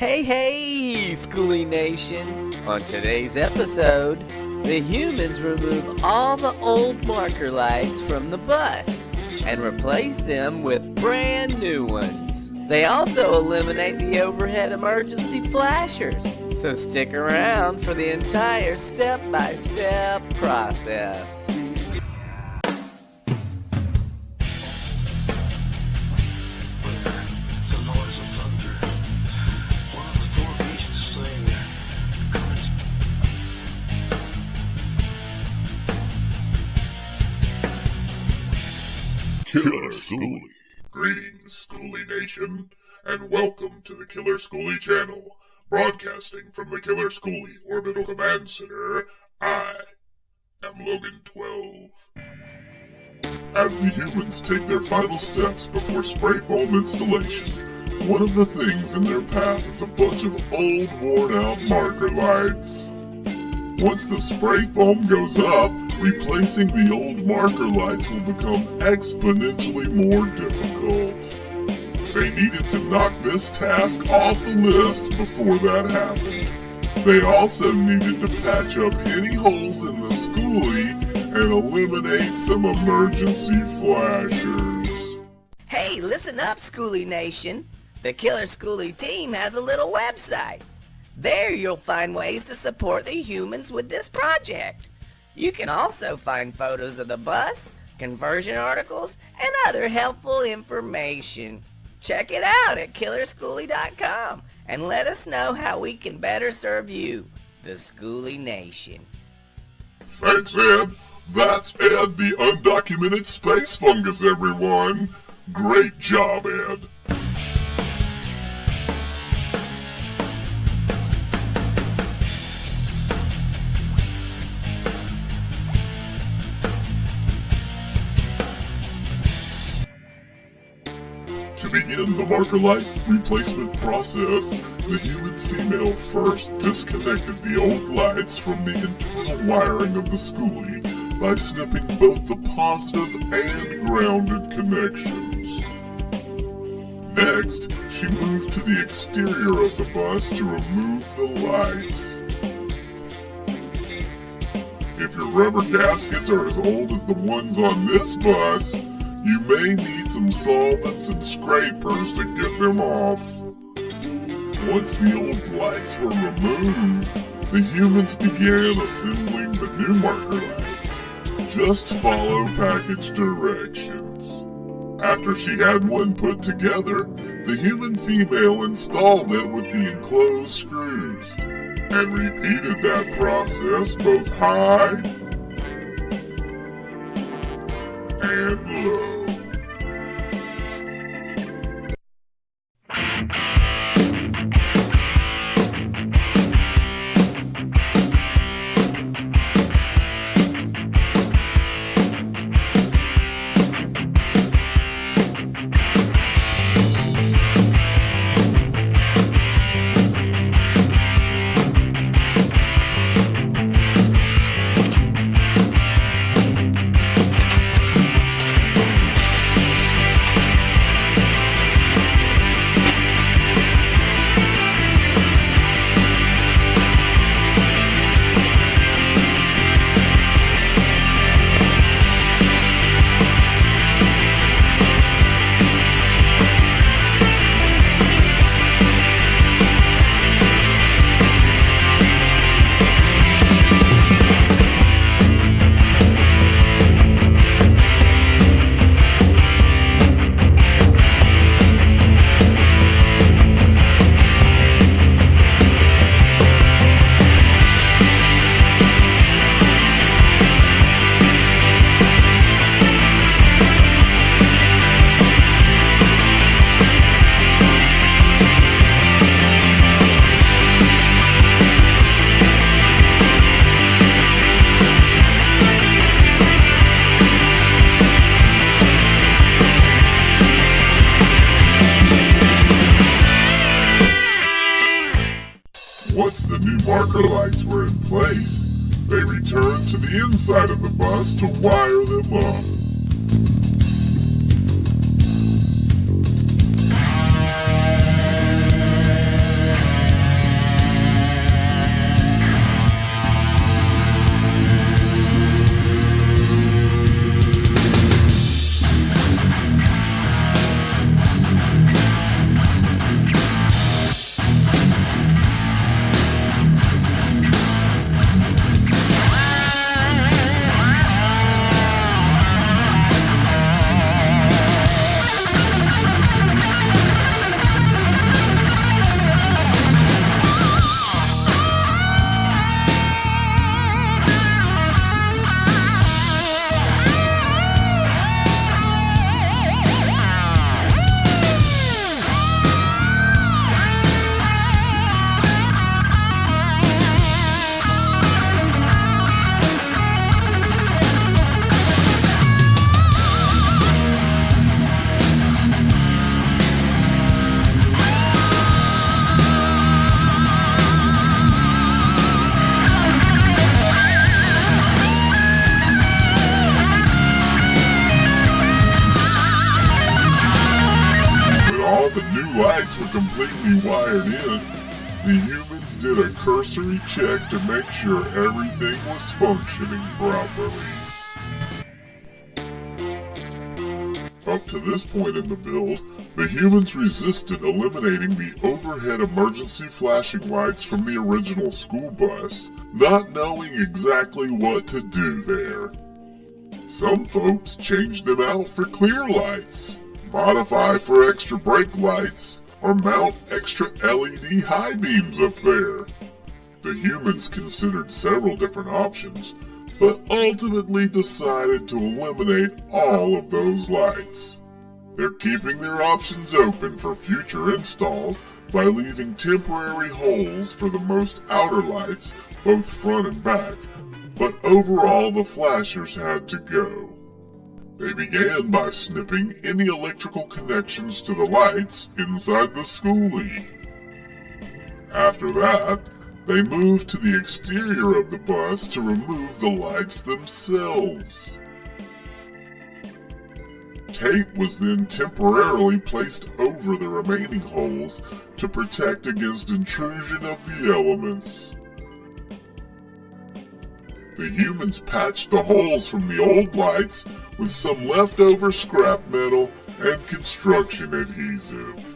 Hey, Skoolie Nation! On today's episode, the humans remove all the old marker lights from the bus and replace them with brand new ones. They also eliminate the overhead emergency flashers, so stick around for the entire step-by-step process. Killer Skoolie. Greetings, Skoolie Nation, and welcome to the Killer Skoolie channel. Broadcasting from the Killer Skoolie Orbital Command Center, I am Logan 12. As the humans take their final steps before spray foam installation, one of the things in their path is a bunch of old, worn-out marker lights. Once the spray foam goes up, replacing the old marker lights will become exponentially more difficult. They needed to knock this task off the list before that happened. They also needed to patch up any holes in the Skoolie and eliminate some emergency flashers. Hey, listen up, Skoolie Nation! The Killer Skoolie team has a little website. There you'll find ways to support the humans with this project. You can also find photos of the bus, conversion articles, and other helpful information. Check it out at killerskoolie.com and let us know how we can better serve you, the Skoolie Nation. Thanks, Ed. That's Ed the undocumented space fungus, everyone. Great job, Ed. To begin the marker light replacement process, the human female first disconnected the old lights from the internal wiring of the Skoolie by snipping both the positive and grounded connections. Next, she moved to the exterior of the bus to remove the lights. If your rubber gaskets are as old as the ones on this bus, you may need some solvents and scrapers to get them off. Once the old lights were removed, the humans began assembling the new marker lights. Just follow package directions. After she had one put together, the human female installed it with the enclosed screws and repeated that process both high and low. Once the new marker lights were in place, they returned to the inside of the bus to wire them up. completely wired in, the humans did a cursory check to make sure everything was functioning properly. Up to this point in the build, the humans resisted eliminating the overhead emergency flashing lights from the original school bus, not knowing exactly what to do there. Some folks changed them out for clear lights, modify for extra brake lights, or mount extra LED high beams up there. The humans considered several different options, but ultimately decided to eliminate all of those lights. They're keeping their options open for future installs by leaving temporary holes for the most outer lights, both front and back, but overall the flashers had to go. They began by snipping any electrical connections to the lights inside the Skoolie. After that, they moved to the exterior of the bus to remove the lights themselves. Tape was then temporarily placed over the remaining holes to protect against intrusion of the elements. The humans patched the holes from the old lights with some leftover scrap metal and construction adhesive.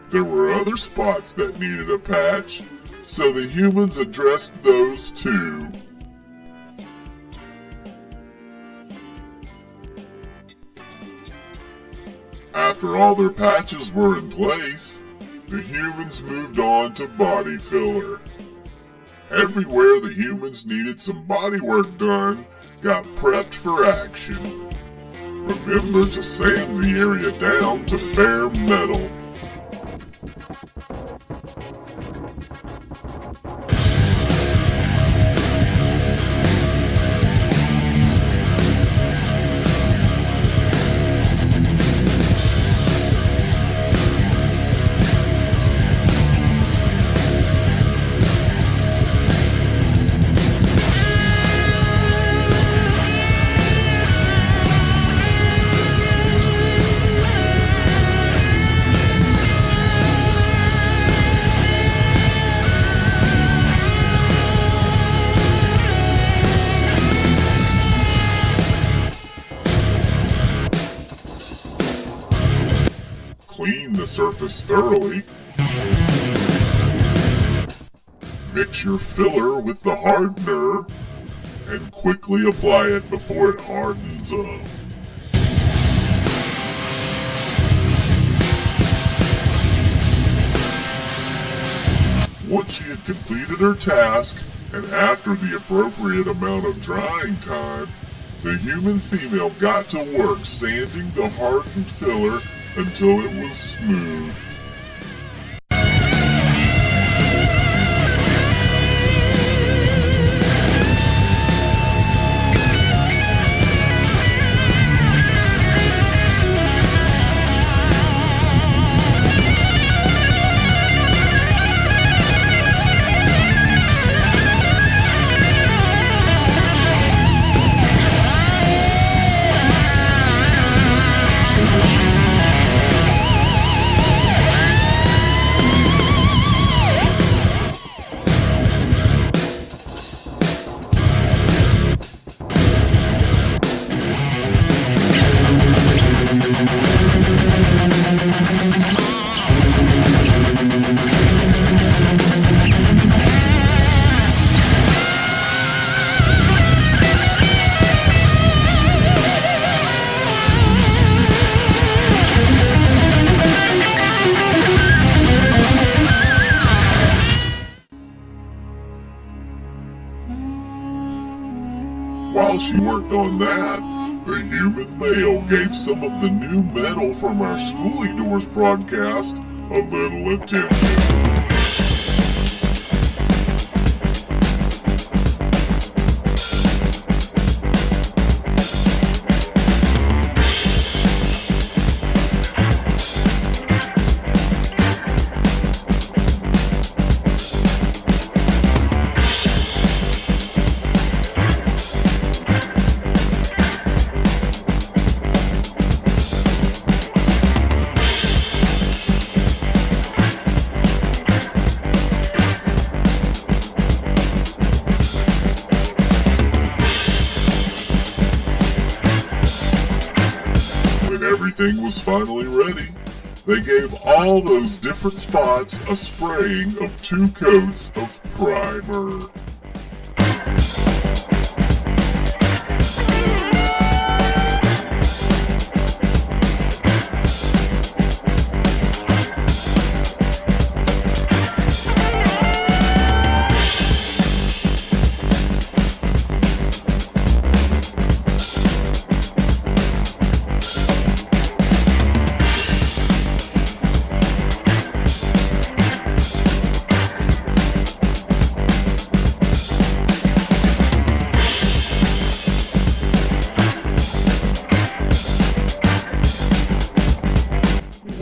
There were other spots that needed a patch, so the humans addressed those too. After all their patches were in place, the humans moved on to body filler. Everywhere the humans needed some body work done got prepped for action. Remember to sand the area down to bare metal. Clean the surface thoroughly. Mix your filler with the hardener and quickly apply it before it hardens up. Once she had completed her task, and after the appropriate amount of drying time, the human female got to work sanding the hardened filler until it was smooth. While she worked on that, the human male gave some of the new metal from our Skoolie Doors broadcast a little attention. everything was finally ready, they gave all those different spots a spraying of 2 coats of primer.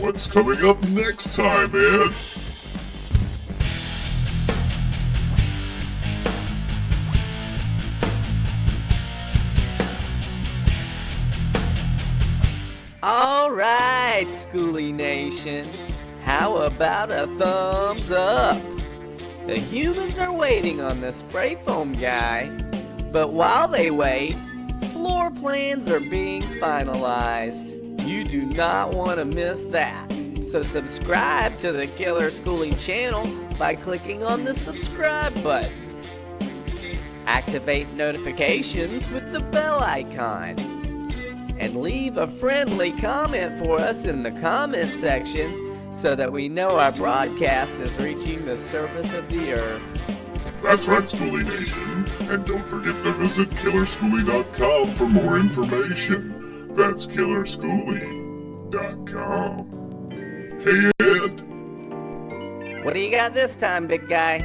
What's coming up next time, Ed? Alright, Skoolie Nation. How about a thumbs up? The humans are waiting on the spray foam guy, but while they wait, floor plans are being finalized. You do not want to miss that. So subscribe to the Killer Skoolie channel by clicking on the subscribe button. Activate notifications with the bell icon. And leave a friendly comment for us in the comment section so that we know our broadcast is reaching the surface of the earth. That's right, Skoolie Nation. And don't forget to visit killerskoolie.com for more information. That's killerskoolie.com. Hey, Ed. What do you got this time, big guy?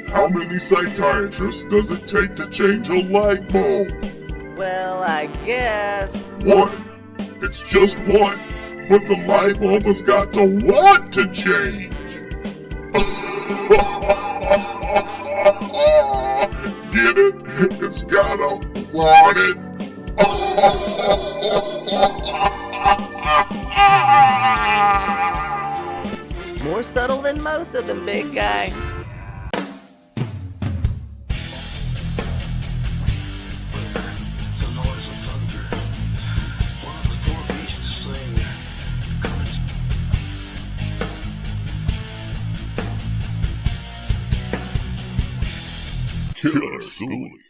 How many psychiatrists does it take to change a light bulb? Well, I guess... 1. It's just 1. But the light bulb has got to want to change. Get it? It's gotta want it. More subtle than most of them, big guy. Killer Skoolie.